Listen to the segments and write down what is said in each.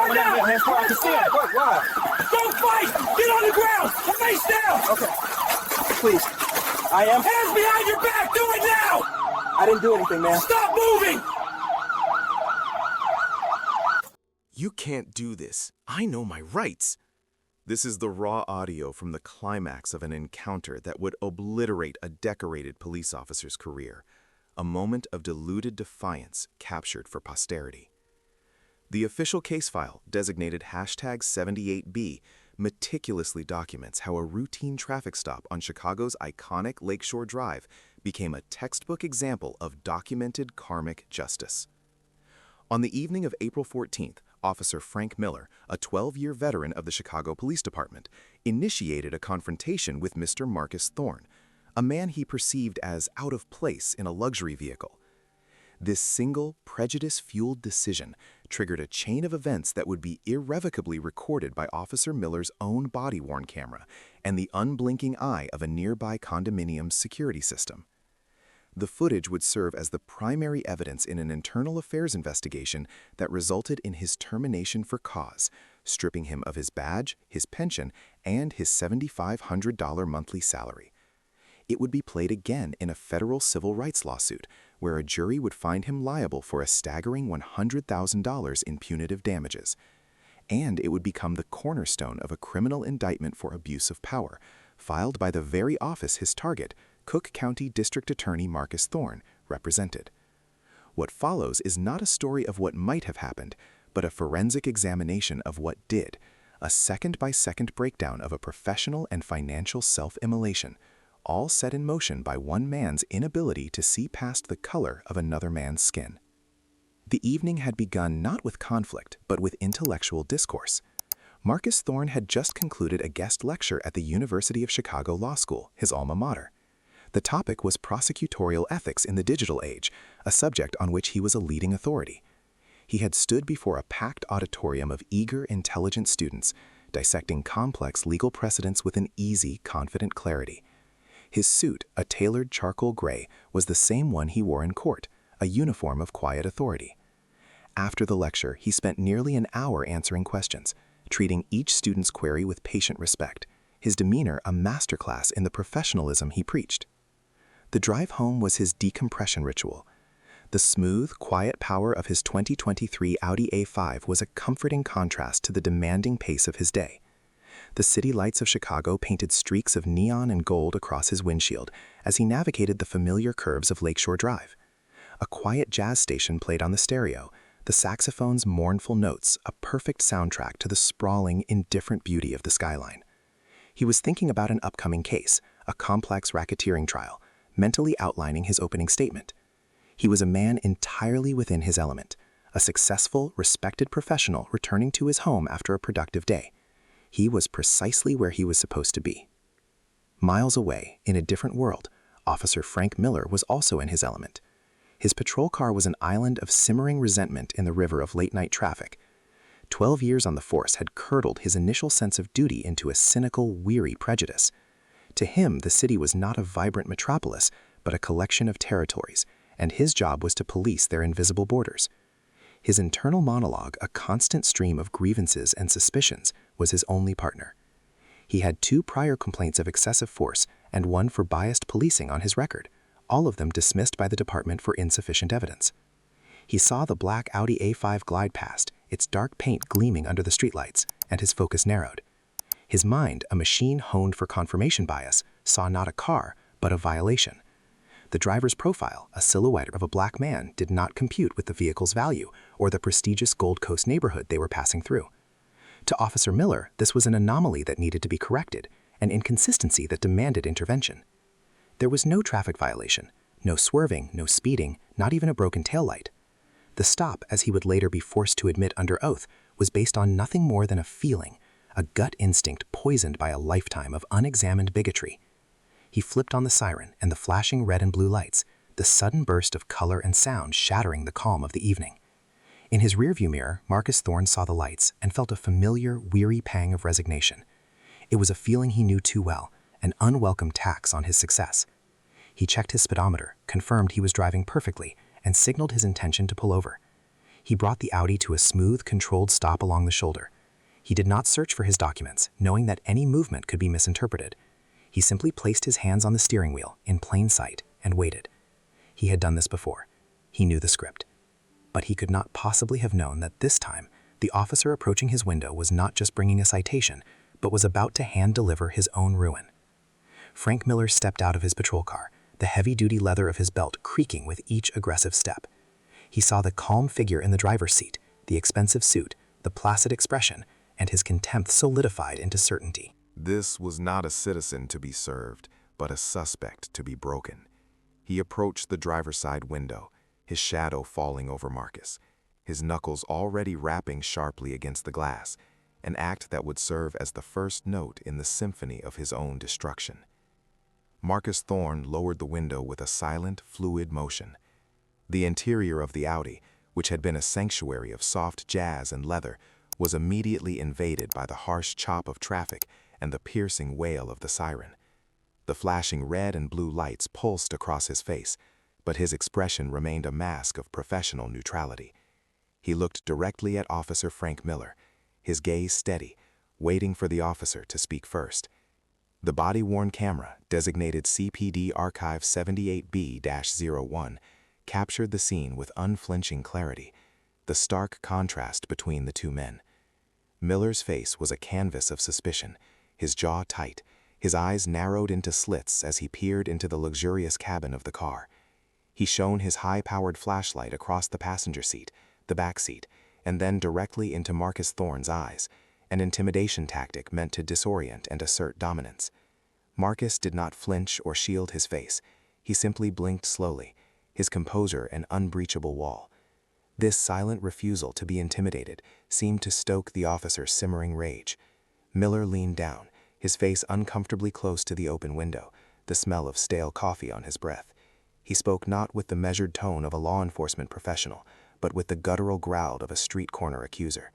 car now! Hands car, I can see it. What? Why? Don't fight! Get on the ground! Face down! Okay. Please. I am. Hands behind your back! Do it now! I didn't do anything, man. Stop moving! You can't do this. I know my rights. This is the raw audio from the climax of an encounter that would obliterate a decorated police officer's career. A moment of deluded defiance captured for posterity. The official case file, designated #78B, meticulously documents how a routine traffic stop on Chicago's iconic Lakeshore Drive became a textbook example of documented karmic justice. On the evening of April 14th, Officer Frank Miller, a 12-year veteran of the Chicago Police Department, initiated a confrontation with Mr. Marcus Thorne, a man he perceived as out of place in a luxury vehicle. This single, prejudice-fueled decision triggered a chain of events that would be irrevocably recorded by Officer Miller's own body-worn camera and the unblinking eye of a nearby condominium's security system. The footage would serve as the primary evidence in an internal affairs investigation that resulted in his termination for cause, stripping him of his badge, his pension, and his $7,500 monthly salary. It would be played again in a federal civil rights lawsuit, where a jury would find him liable for a staggering $100,000 in punitive damages. And it would become the cornerstone of a criminal indictment for abuse of power, filed by the very office his target, Cook County District Attorney Marcus Thorne, represented. What follows is not a story of what might have happened, but a forensic examination of what did, a second-by-second breakdown of a professional and financial self-immolation, all set in motion by one man's inability to see past the color of another man's skin. The evening had begun not with conflict, but with intellectual discourse. Marcus Thorne had just concluded a guest lecture at the University of Chicago Law School, his alma mater. The topic was prosecutorial ethics in the digital age, a subject on which he was a leading authority. He had stood before a packed auditorium of eager, intelligent students, dissecting complex legal precedents with an easy, confident clarity. His suit, a tailored charcoal gray, was the same one he wore in court, a uniform of quiet authority. After the lecture, he spent nearly an hour answering questions, treating each student's query with patient respect, his demeanor a masterclass in the professionalism he preached. The drive home was his decompression ritual. The smooth, quiet power of his 2023 Audi A5 was a comforting contrast to the demanding pace of his day. The city lights of Chicago painted streaks of neon and gold across his windshield as he navigated the familiar curves of Lakeshore Drive. A quiet jazz station played on the stereo, the saxophone's mournful notes a perfect soundtrack to the sprawling, indifferent beauty of the skyline. He was thinking about an upcoming case, a complex racketeering trial, mentally outlining his opening statement. He was a man entirely within his element, a successful, respected professional returning to his home after a productive day. He was precisely where he was supposed to be. Miles away, in a different world, Officer Frank Miller was also in his element. His patrol car was an island of simmering resentment in the river of late-night traffic. 12 years on the force had curdled his initial sense of duty into a cynical, weary prejudice. To him, the city was not a vibrant metropolis, but a collection of territories, and his job was to police their invisible borders. His internal monologue, a constant stream of grievances and suspicions, was his only partner. He had 2 prior complaints of excessive force and 1 for biased policing on his record, all of them dismissed by the department for insufficient evidence. He saw the black Audi A5 glide past, its dark paint gleaming under the streetlights, and his focus narrowed. His mind, a machine honed for confirmation bias, saw not a car, but a violation. The driver's profile, a silhouette of a black man, did not compute with the vehicle's value or the prestigious Gold Coast neighborhood they were passing through. To Officer Miller, this was an anomaly that needed to be corrected, an inconsistency that demanded intervention. There was no traffic violation, no swerving, no speeding, not even a broken taillight. The stop, as he would later be forced to admit under oath, was based on nothing more than a feeling, a gut instinct poisoned by a lifetime of unexamined bigotry. He flipped on the siren and the flashing red and blue lights, the sudden burst of color and sound shattering the calm of the evening. In his rearview mirror, Marcus Thorne saw the lights and felt a familiar, weary pang of resignation. It was a feeling he knew too well, an unwelcome tax on his success. He checked his speedometer, confirmed he was driving perfectly, and signaled his intention to pull over. He brought the Audi to a smooth, controlled stop along the shoulder. He did not search for his documents, knowing that any movement could be misinterpreted. He simply placed his hands on the steering wheel, in plain sight, and waited. He had done this before. He knew the script. But he could not possibly have known that this time, the officer approaching his window was not just bringing a citation, but was about to hand-deliver his own ruin. Frank Miller stepped out of his patrol car, the heavy-duty leather of his belt creaking with each aggressive step. He saw the calm figure in the driver's seat, the expensive suit, the placid expression, and his contempt solidified into certainty. This was not a citizen to be served, but a suspect to be broken. He approached the driver's side window, his shadow falling over Marcus, his knuckles already rapping sharply against the glass, an act that would serve as the first note in the symphony of his own destruction. Marcus Thorne lowered the window with a silent, fluid motion. The interior of the Audi, which had been a sanctuary of soft jazz and leather, was immediately invaded by the harsh chop of traffic and the piercing wail of the siren. The flashing red and blue lights pulsed across his face, but his expression remained a mask of professional neutrality. He looked directly at Officer Frank Miller, his gaze steady, waiting for the officer to speak first. The body-worn camera, designated CPD Archive 78B-01, captured the scene with unflinching clarity, the stark contrast between the two men. Miller's face was a canvas of suspicion, his jaw tight, his eyes narrowed into slits as he peered into the luxurious cabin of the car. He shone his high-powered flashlight across the passenger seat, the back seat, and then directly into Marcus Thorne's eyes, an intimidation tactic meant to disorient and assert dominance. Marcus did not flinch or shield his face. He simply blinked slowly, his composure an unbreachable wall. This silent refusal to be intimidated seemed to stoke the officer's simmering rage. Miller leaned down, his face uncomfortably close to the open window, the smell of stale coffee on his breath. He spoke not with the measured tone of a law enforcement professional, but with the guttural growl of a street corner accuser.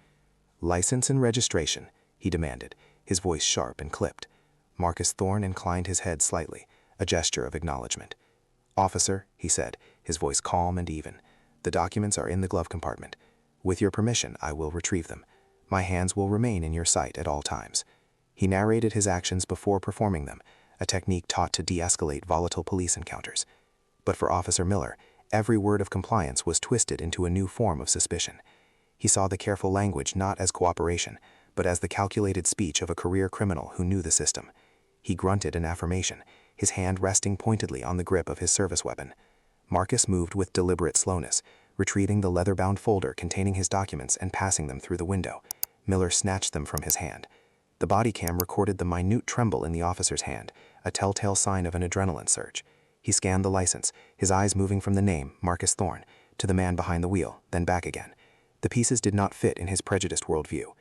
"License and registration," he demanded, his voice sharp and clipped. Marcus Thorne inclined his head slightly, a gesture of acknowledgement. "Officer," he said, his voice calm and even, "the documents are in the glove compartment. With your permission, I will retrieve them. My hands will remain in your sight at all times." He narrated his actions before performing them, a technique taught to de-escalate volatile police encounters. But for Officer Miller, every word of compliance was twisted into a new form of suspicion. He saw the careful language not as cooperation, but as the calculated speech of a career criminal who knew the system. He grunted an affirmation, his hand resting pointedly on the grip of his service weapon. Marcus moved with deliberate slowness, retrieving the leather-bound folder containing his documents and passing them through the window. Miller snatched them from his hand. The body cam recorded the minute tremble in the officer's hand, a telltale sign of an adrenaline surge. He scanned the license, his eyes moving from the name, Marcus Thorne, to the man behind the wheel, then back again. The pieces did not fit in his prejudiced worldview.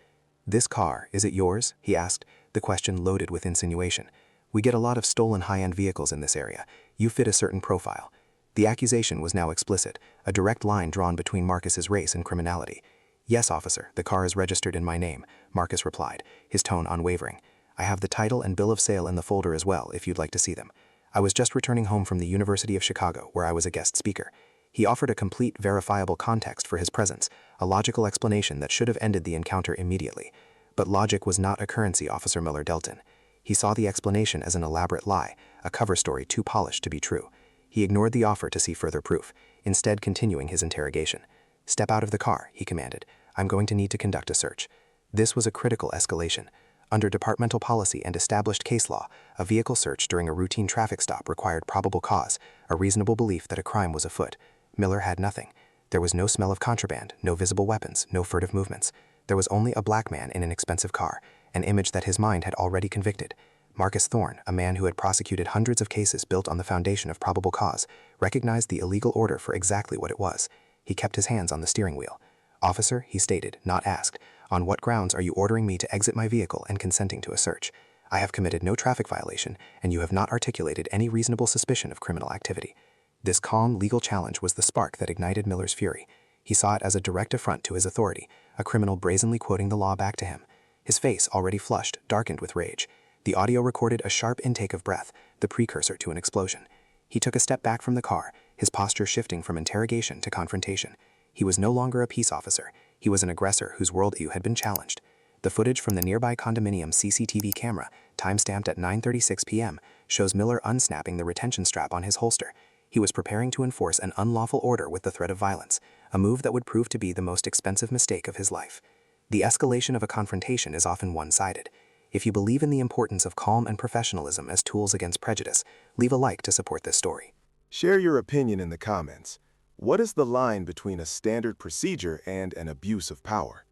"This car, is it yours?" he asked, the question loaded with insinuation. "We get a lot of stolen high-end vehicles in this area. You fit a certain profile." The accusation was now explicit, a direct line drawn between Marcus's race and criminality. "Yes, officer, the car is registered in my name," Marcus replied, his tone unwavering. "I have the title and bill of sale in the folder as well, if you'd like to see them. I was just returning home from the University of Chicago, where I was a guest speaker." He offered a complete, verifiable context for his presence, a logical explanation that should have ended the encounter immediately. But logic was not a currency Officer Miller dealt in. He saw the explanation as an elaborate lie, a cover story too polished to be true. He ignored the offer to see further proof, instead continuing his interrogation. "Step out of the car," he commanded. "I'm going to need to conduct a search." This was a critical escalation. Under departmental policy and established case law, a vehicle search during a routine traffic stop required probable cause, a reasonable belief that a crime was afoot. Miller had nothing. There was no smell of contraband, no visible weapons, no furtive movements. There was only a black man in an expensive car, an image that his mind had already convicted. Marcus Thorne, a man who had prosecuted hundreds of cases built on the foundation of probable cause, recognized the illegal order for exactly what it was. He kept his hands on the steering wheel. "Officer," he stated, not asked, "on what grounds are you ordering me to exit my vehicle and consenting to a search? I have committed no traffic violation, and you have not articulated any reasonable suspicion of criminal activity." This calm legal challenge was the spark that ignited Miller's fury. He saw it as a direct affront to his authority, a criminal brazenly quoting the law back to him. His face, already flushed, darkened with rage. The audio recorded a sharp intake of breath, the precursor to an explosion. He took a step back from the car, his posture shifting from interrogation to confrontation. He was no longer a peace officer. He was an aggressor whose worldview had been challenged. The footage from the nearby condominium CCTV camera, time-stamped at 9:36 p.m., shows Miller unsnapping the retention strap on his holster. He was preparing to enforce an unlawful order with the threat of violence, a move that would prove to be the most expensive mistake of his life. The escalation of a confrontation is often one-sided. If you believe in the importance of calm and professionalism as tools against prejudice, leave a like to support this story. Share your opinion in the comments. What is the line between a standard procedure and an abuse of power?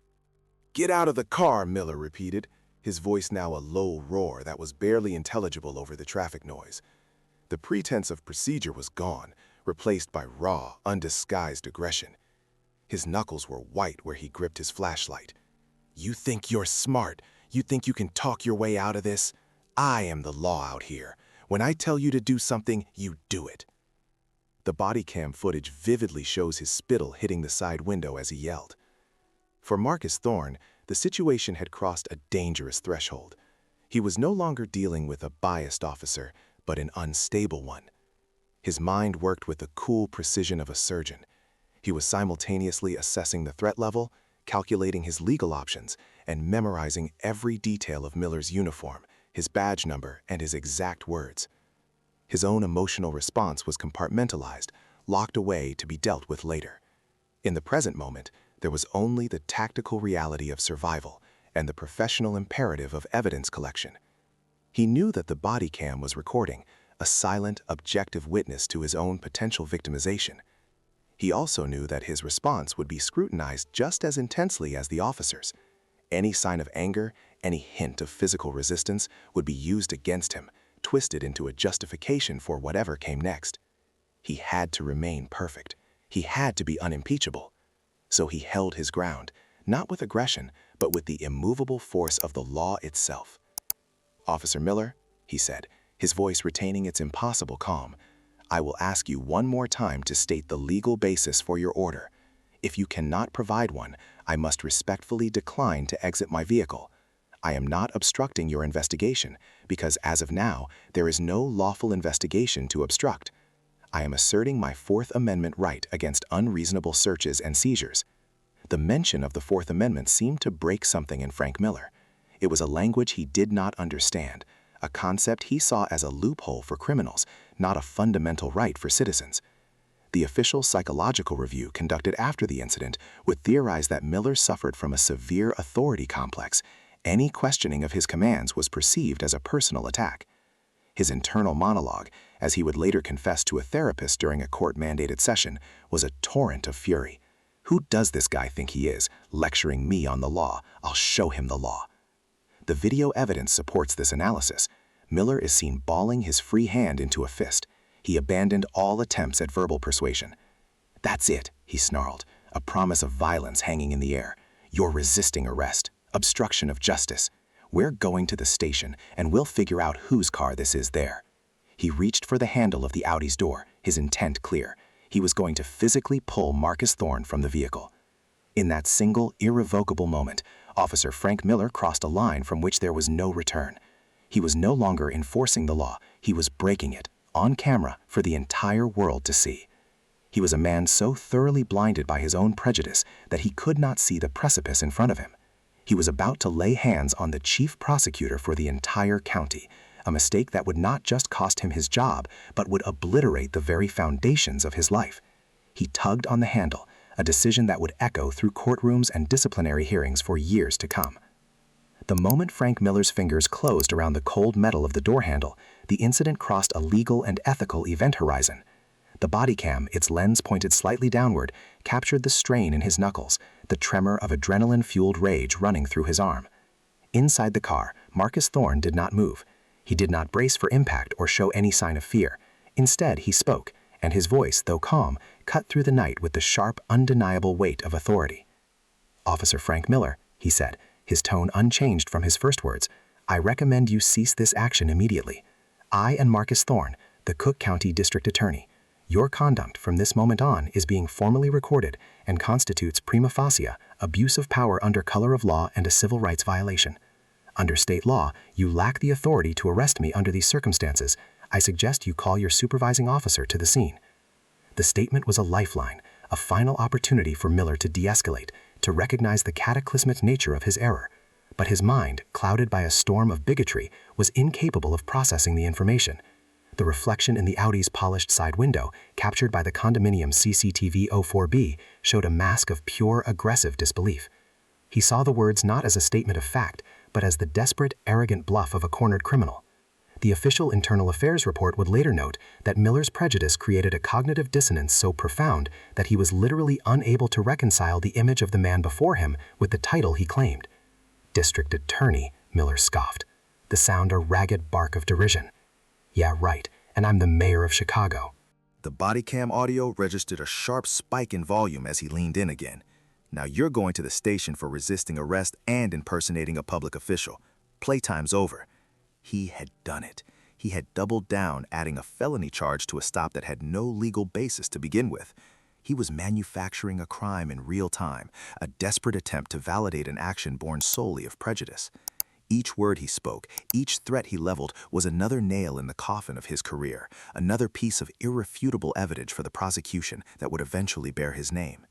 "Get out of the car," Miller repeated, his voice now a low roar that was barely intelligible over the traffic noise. The pretense of procedure was gone, replaced by raw, undisguised aggression. His knuckles were white where he gripped his flashlight. "You think you're smart? You think you can talk your way out of this? I am the law out here. When I tell you to do something, you do it." The body cam footage vividly shows his spittle hitting the side window as he yelled. For Marcus Thorne, the situation had crossed a dangerous threshold. He was no longer dealing with a biased officer, but an unstable one. His mind worked with the cool precision of a surgeon. He was simultaneously assessing the threat level, calculating his legal options, and memorizing every detail of Miller's uniform, his badge number, and his exact words. His own emotional response was compartmentalized, locked away to be dealt with later. In the present moment, there was only the tactical reality of survival and the professional imperative of evidence collection. He knew that the body cam was recording, a silent, objective witness to his own potential victimization. He also knew that his response would be scrutinized just as intensely as the officers. Any sign of anger, any hint of physical resistance would be used against him, twisted into a justification for whatever came next. He had to remain perfect. He had to be unimpeachable. So he held his ground, not with aggression, but with the immovable force of the law itself. "Officer Miller," he said, his voice retaining its impossible calm, "I will ask you one more time to state the legal basis for your order. If you cannot provide one, I must respectfully decline to exit my vehicle. I am not obstructing your investigation because as of now, there is no lawful investigation to obstruct. I am asserting my Fourth Amendment right against unreasonable searches and seizures." The mention of the Fourth Amendment seemed to break something in Frank Miller. It was a language he did not understand, a concept he saw as a loophole for criminals, not a fundamental right for citizens. The official psychological review conducted after the incident would theorize that Miller suffered from a severe authority complex. Any questioning of his commands was perceived as a personal attack. His internal monologue, as he would later confess to a therapist during a court-mandated session, was a torrent of fury. "Who does this guy think he is, lecturing me on the law? I'll show him the law." The video evidence supports this analysis. Miller is seen balling his free hand into a fist. He abandoned all attempts at verbal persuasion. "That's it," he snarled, a promise of violence hanging in the air. "You're resisting arrest. Obstruction of justice. We're going to the station, and we'll figure out whose car this is there." He reached for the handle of the Audi's door, his intent clear. He was going to physically pull Marcus Thorne from the vehicle. In that single, irrevocable moment, Officer Frank Miller crossed a line from which there was no return. He was no longer enforcing the law, he was breaking it, on camera, for the entire world to see. He was a man so thoroughly blinded by his own prejudice that he could not see the precipice in front of him. He was about to lay hands on the chief prosecutor for the entire county, a mistake that would not just cost him his job, but would obliterate the very foundations of his life. He tugged on the handle, a decision that would echo through courtrooms and disciplinary hearings for years to come. The moment Frank Miller's fingers closed around the cold metal of the door handle, the incident crossed a legal and ethical event horizon. The body cam, its lens pointed slightly downward, captured the strain in his knuckles, the tremor of adrenaline-fueled rage running through his arm. Inside the car, Marcus Thorne did not move. He did not brace for impact or show any sign of fear. Instead, he spoke, and his voice, though calm, cut through the night with the sharp, undeniable weight of authority. "Officer Frank Miller," he said, his tone unchanged from his first words, "I recommend you cease this action immediately. I and Marcus Thorne, the Cook County District Attorney. Your conduct from this moment on is being formally recorded and constitutes prima facie abuse of power under color of law and a civil rights violation. Under state law, you lack the authority to arrest me under these circumstances. I suggest you call your supervising officer to the scene." The statement was a lifeline, a final opportunity for Miller to de-escalate, to recognize the cataclysmic nature of his error. But his mind, clouded by a storm of bigotry, was incapable of processing the information. The reflection in the Audi's polished side window, captured by the condominium CCTV 04B, showed a mask of pure aggressive disbelief. He saw the words not as a statement of fact, but as the desperate, arrogant bluff of a cornered criminal. The official internal affairs report would later note that Miller's prejudice created a cognitive dissonance so profound that he was literally unable to reconcile the image of the man before him with the title he claimed. District Attorney, Miller scoffed, the sound a ragged bark of derision. Yeah, right, and I'm the mayor of Chicago. The body cam audio registered a sharp spike in volume as he leaned in again. Now you're going to the station for resisting arrest and impersonating a public official. Playtime's over. He had done it. He had doubled down, adding a felony charge to a stop that had no legal basis to begin with. He was manufacturing a crime in real time, a desperate attempt to validate an action born solely of prejudice. Each word he spoke, each threat he leveled was another nail in the coffin of his career, another piece of irrefutable evidence for the prosecution that would eventually bear his name.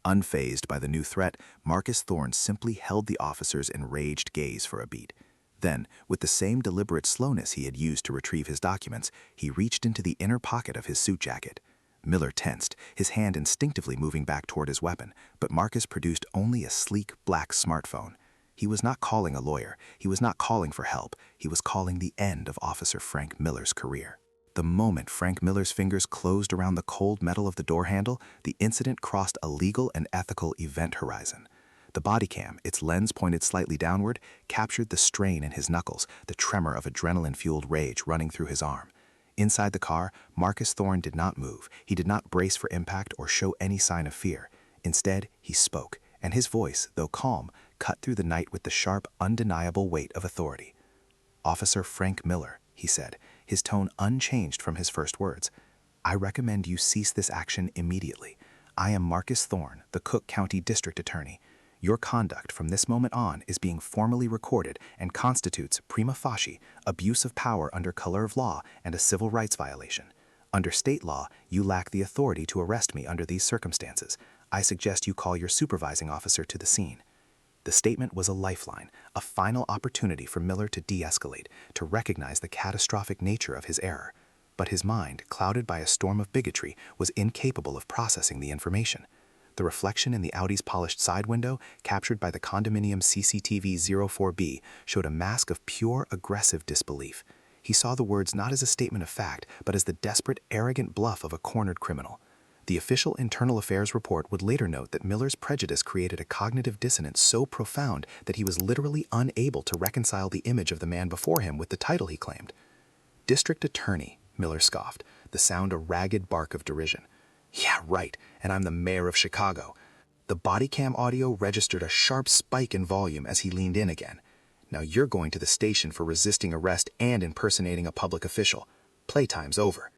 Unfazed by the new threat, Marcus Thorne simply held the officer's enraged gaze for a beat. Then, with the same deliberate slowness he had used to retrieve his documents, he reached into the inner pocket of his suit jacket. Miller tensed, his hand instinctively moving back toward his weapon, but Marcus produced only a sleek black smartphone. He was not calling a lawyer, he was not calling for help, he was calling the end of Officer Frank Miller's career. The moment Frank Miller's fingers closed around the cold metal of the door handle, the incident crossed a legal and ethical event horizon. The body cam, its lens pointed slightly downward, captured the strain in his knuckles, the tremor of adrenaline-fueled rage running through his arm. Inside the car, Marcus Thorne did not move. He did not brace for impact or show any sign of fear. Instead, he spoke, and his voice, though calm, cut through the night with the sharp, undeniable weight of authority. "Officer Frank Miller," he said, his tone unchanged from his first words, "I recommend you cease this action immediately. I am Marcus Thorne, the Cook County District Attorney. Your conduct from this moment on is being formally recorded and constitutes, prima facie, abuse of power under color of law and a civil rights violation. Under state law, you lack the authority to arrest me under these circumstances. I suggest you call your supervising officer to the scene." The statement was a lifeline, a final opportunity for Miller to de-escalate, to recognize the catastrophic nature of his error. But his mind, clouded by a storm of bigotry, was incapable of processing the information. The reflection in the Audi's polished side window, captured by the condominium CCTV 04B, showed a mask of pure aggressive disbelief. He saw the words not as a statement of fact, but as the desperate, arrogant bluff of a cornered criminal. The official internal affairs report would later note that Miller's prejudice created a cognitive dissonance so profound that he was literally unable to reconcile the image of the man before him with the title he claimed. "District Attorney," Miller scoffed, the sound a ragged bark of derision. "Yeah, right, and I'm the mayor of Chicago." The body cam audio registered a sharp spike in volume as he leaned in again. "Now you're going to the station for resisting arrest and impersonating a public official. Playtime's over."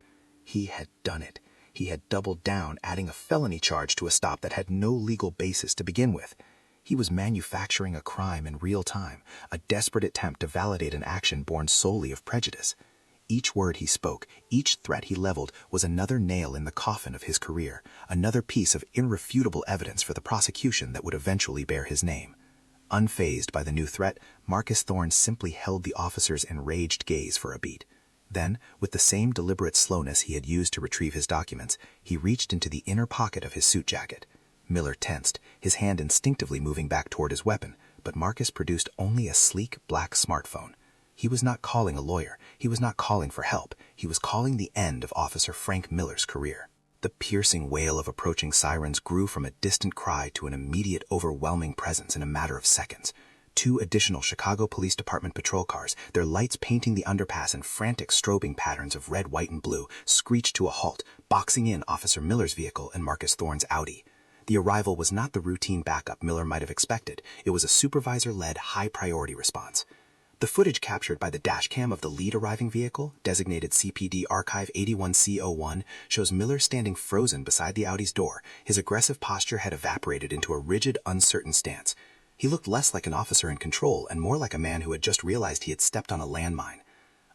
He had done it. He had doubled down, adding a felony charge to a stop that had no legal basis to begin with. He was manufacturing a crime in real time, a desperate attempt to validate an action born solely of prejudice. Each word he spoke, each threat he leveled, was another nail in the coffin of his career, another piece of irrefutable evidence for the prosecution that would eventually bear his name. Unfazed by the new threat, Marcus Thorne simply held the officer's enraged gaze for a beat. Then, with the same deliberate slowness he had used to retrieve his documents, he reached into the inner pocket of his suit jacket. Miller tensed, his hand instinctively moving back toward his weapon, but Marcus produced only a sleek black smartphone. He was not calling a lawyer, he was not calling for help, he was calling the end of Officer Frank Miller's career. The piercing wail of approaching sirens grew from a distant cry to an immediate overwhelming presence in a matter of seconds. 2 additional Chicago Police Department patrol cars, their lights painting the underpass in frantic strobing patterns of red, white, and blue, screeched to a halt, boxing in Officer Miller's vehicle and Marcus Thorne's Audi. The arrival was not the routine backup Miller might have expected. It was a supervisor-led, high-priority response. The footage captured by the dashcam of the lead arriving vehicle, designated CPD Archive 81C01, shows Miller standing frozen beside the Audi's door. His aggressive posture had evaporated into a rigid, uncertain stance. He looked less like an officer in control and more like a man who had just realized he had stepped on a landmine.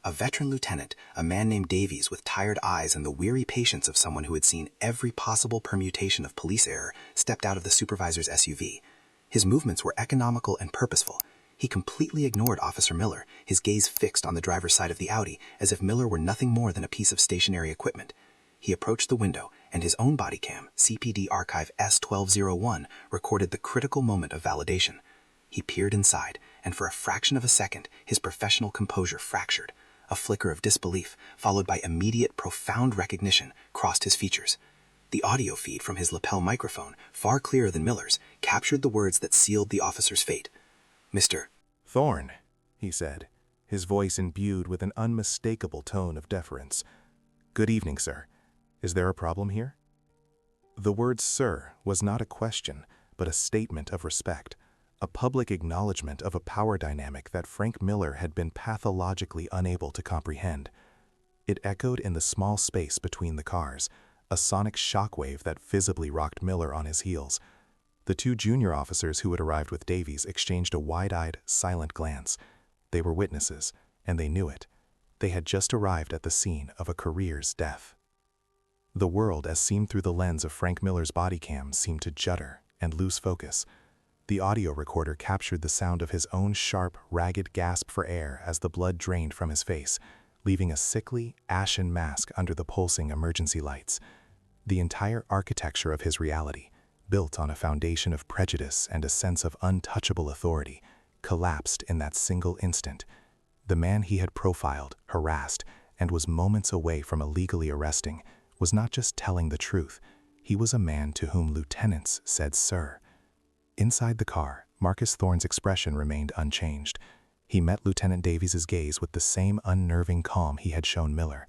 A veteran lieutenant, a man named Davies with tired eyes and the weary patience of someone who had seen every possible permutation of police error, stepped out of the supervisor's SUV. His movements were economical and purposeful. He completely ignored Officer Miller, his gaze fixed on the driver's side of the Audi, as if Miller were nothing more than a piece of stationary equipment. He approached the window, and his own body cam, CPD Archive S1201, recorded the critical moment of validation. He peered inside, and for a fraction of a second, his professional composure fractured. A flicker of disbelief, followed by immediate, profound recognition, crossed his features. The audio feed from his lapel microphone, far clearer than Miller's, captured the words that sealed the officer's fate. "Mr. Thorne," he said, his voice imbued with an unmistakable tone of deference. "Good evening, sir. Is there a problem here?" The word sir was not a question, but a statement of respect, a public acknowledgement of a power dynamic that Frank Miller had been pathologically unable to comprehend. It echoed in the small space between the cars, a sonic shockwave that visibly rocked Miller on his heels. The two junior officers who had arrived with Davies exchanged a wide-eyed, silent glance. They were witnesses, and they knew it. They had just arrived at the scene of a career's death. The world, as seen through the lens of Frank Miller's body cam, seemed to judder and lose focus. The audio recorder captured the sound of his own sharp, ragged gasp for air as the blood drained from his face, leaving a sickly, ashen mask under the pulsing emergency lights. The entire architecture of his reality, built on a foundation of prejudice and a sense of untouchable authority, collapsed in that single instant. The man he had profiled, harassed, and was moments away from illegally arresting was not just telling the truth. He was a man to whom lieutenants said sir. Inside the car, Marcus Thorne's expression remained unchanged. He met Lieutenant Davies' gaze with the same unnerving calm he had shown Miller.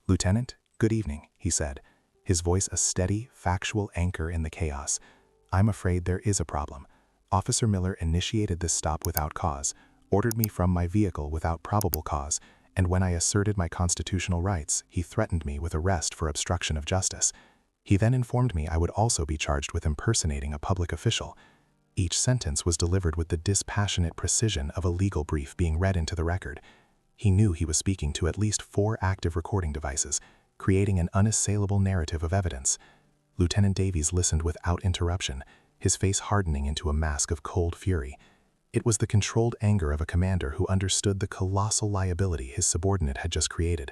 "Lieutenant, good evening," he said, his voice a steady, factual anchor in the chaos. "I'm afraid there is a problem. Officer Miller initiated this stop without cause, ordered me from my vehicle without probable cause, and when I asserted my constitutional rights, he threatened me with arrest for obstruction of justice. He then informed me I would also be charged with impersonating a public official." Each sentence was delivered with the dispassionate precision of a legal brief being read into the record. He knew he was speaking to at least 4 active recording devices, creating an unassailable narrative of evidence. Lieutenant Davies listened without interruption, his face hardening into a mask of cold fury. It was the controlled anger of a commander who understood the colossal liability his subordinate had just created.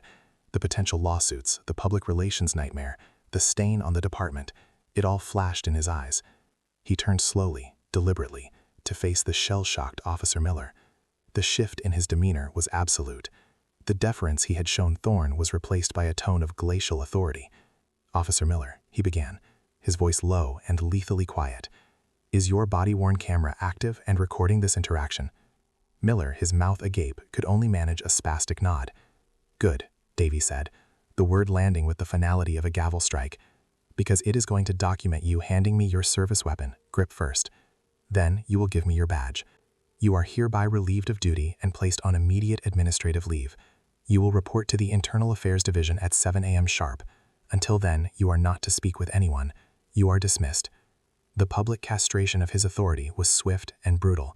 The potential lawsuits, the public relations nightmare, the stain on the department, it all flashed in his eyes. He turned slowly, deliberately, to face the shell-shocked Officer Miller. The shift in his demeanor was absolute. The deference he had shown Thorne was replaced by a tone of glacial authority. "Officer Miller," he began, his voice low and lethally quiet, "is your body-worn camera active and recording this interaction?" Miller, his mouth agape, could only manage a spastic nod. "Good," Davies said, the word landing with the finality of a gavel strike, "because it is going to document you handing me your service weapon, grip first. Then you will give me your badge. You are hereby relieved of duty and placed on immediate administrative leave. You will report to the Internal Affairs Division at 7 a.m. sharp. Until then, you are not to speak with anyone. You are dismissed." The public castration of his authority was swift and brutal.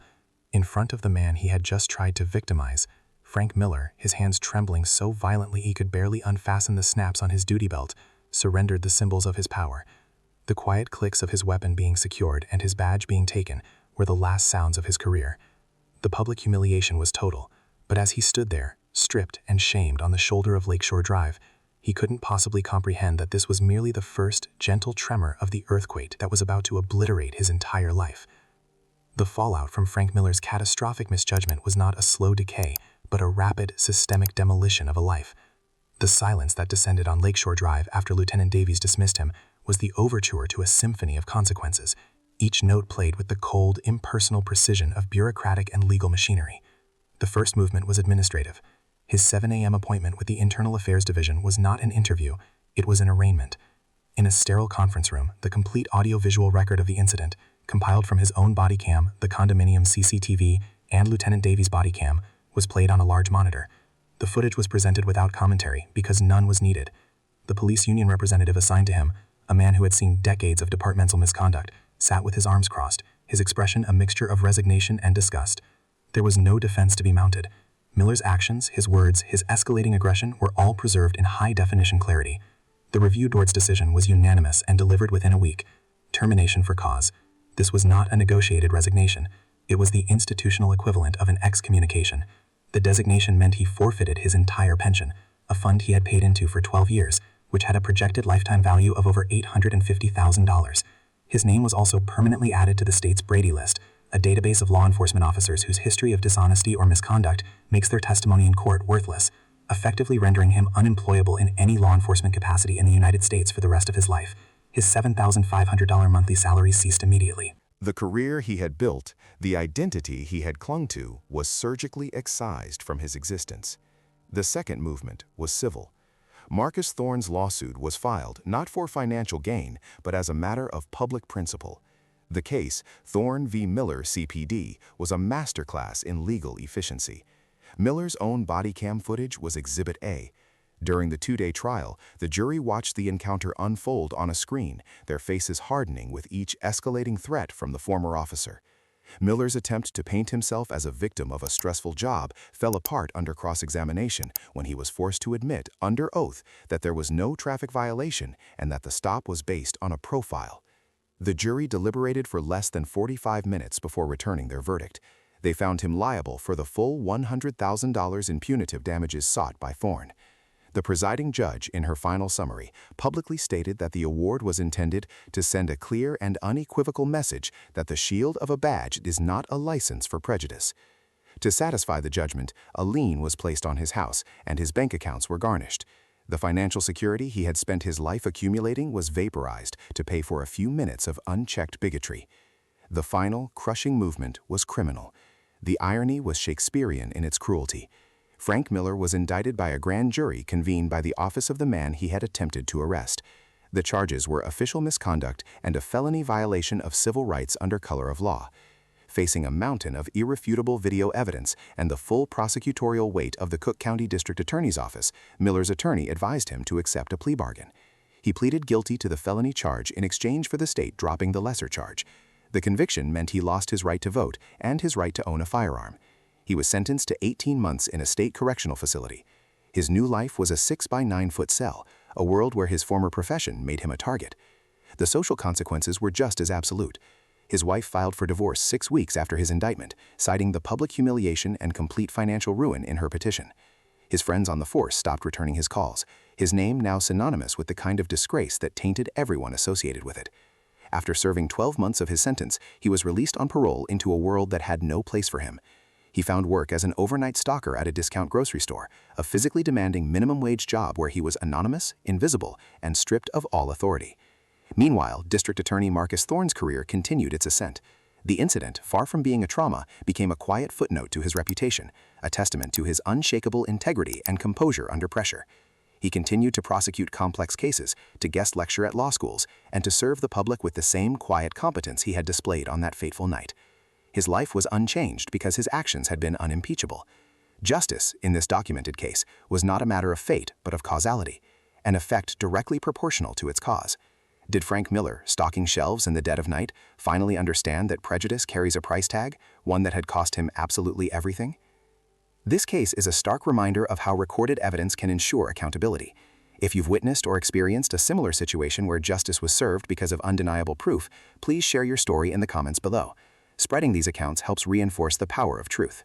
In front of the man he had just tried to victimize, Frank Miller, his hands trembling so violently he could barely unfasten the snaps on his duty belt, surrendered the symbols of his power. The quiet clicks of his weapon being secured and his badge being taken were the last sounds of his career. The public humiliation was total, but as he stood there, stripped and shamed on the shoulder of Lakeshore Drive, he couldn't possibly comprehend that this was merely the first gentle tremor of the earthquake that was about to obliterate his entire life. The fallout from Frank Miller's catastrophic misjudgment was not a slow decay, but a rapid, systemic demolition of a life. The silence that descended on Lakeshore Drive after Lieutenant Davies dismissed him was the overture to a symphony of consequences, each note played with the cold, impersonal precision of bureaucratic and legal machinery. The first movement was administrative. His 7 a.m. appointment with the Internal Affairs Division was not an interview, it was an arraignment. In a sterile conference room, the complete audio-visual record of the incident, compiled from his own body cam, the condominium CCTV, and Lieutenant Davies' body cam, was played on a large monitor. The footage was presented without commentary because none was needed. The police union representative assigned to him, a man who had seen decades of departmental misconduct, sat with his arms crossed, his expression a mixture of resignation and disgust. There was no defense to be mounted. Miller's actions, his words, his escalating aggression were all preserved in high-definition clarity. The review board's decision was unanimous and delivered within a week. Termination for cause. This was not a negotiated resignation. It was the institutional equivalent of an excommunication. The designation meant he forfeited his entire pension, a fund he had paid into for 12 years, which had a projected lifetime value of over $850,000. His name was also permanently added to the state's Brady List, a database of law enforcement officers whose history of dishonesty or misconduct makes their testimony in court worthless, effectively rendering him unemployable in any law enforcement capacity in the United States for the rest of his life. His $7,500 monthly salary ceased immediately. The career he had built, the identity he had clung to, was surgically excised from his existence. The second movement was civil. Marcus Thorne's lawsuit was filed not for financial gain, but as a matter of public principle. The case, Thorne v. Miller CPD, was a masterclass in legal efficiency. Miller's own body cam footage was Exhibit A. During the two-day trial, the jury watched the encounter unfold on a screen, their faces hardening with each escalating threat from the former officer. Miller's attempt to paint himself as a victim of a stressful job fell apart under cross-examination when he was forced to admit, under oath, that there was no traffic violation and that the stop was based on a profile. The jury deliberated for less than 45 minutes before returning their verdict. They found him liable for the full $100,000 in punitive damages sought by Thorne. The presiding judge, in her final summary, publicly stated that the award was intended to send a clear and unequivocal message that the shield of a badge is not a license for prejudice. To satisfy the judgment, a lien was placed on his house, and his bank accounts were garnished. The financial security he had spent his life accumulating was vaporized to pay for a few minutes of unchecked bigotry. The final, crushing movement was criminal. The irony was Shakespearean in its cruelty. Frank Miller was indicted by a grand jury convened by the office of the man he had attempted to arrest. The charges were official misconduct and a felony violation of civil rights under color of law. Facing a mountain of irrefutable video evidence and the full prosecutorial weight of the Cook County District Attorney's Office, Miller's attorney advised him to accept a plea bargain. He pleaded guilty to the felony charge in exchange for the state dropping the lesser charge. The conviction meant he lost his right to vote and his right to own a firearm. He was sentenced to 18 months in a state correctional facility. His new life was a 6-by-9-foot cell, a world where his former profession made him a target. The social consequences were just as absolute. His wife filed for divorce 6 weeks after his indictment, citing the public humiliation and complete financial ruin in her petition. His friends on the force stopped returning his calls, his name now synonymous with the kind of disgrace that tainted everyone associated with it. After serving 12 months of his sentence, he was released on parole into a world that had no place for him. He found work as an overnight stalker at a discount grocery store, a physically demanding minimum-wage job where he was anonymous, invisible, and stripped of all authority. Meanwhile, District Attorney Marcus Thorne's career continued its ascent. The incident, far from being a trauma, became a quiet footnote to his reputation, a testament to his unshakable integrity and composure under pressure. He continued to prosecute complex cases, to guest lecture at law schools, and to serve the public with the same quiet competence he had displayed on that fateful night. His life was unchanged because his actions had been unimpeachable. Justice, in this documented case, was not a matter of fate but of causality, an effect directly proportional to its cause. Did Frank Miller, stocking shelves in the dead of night, finally understand that prejudice carries a price tag, one that had cost him absolutely everything? This case is a stark reminder of how recorded evidence can ensure accountability. If you've witnessed or experienced a similar situation where justice was served because of undeniable proof, please share your story in the comments below. Spreading these accounts helps reinforce the power of truth.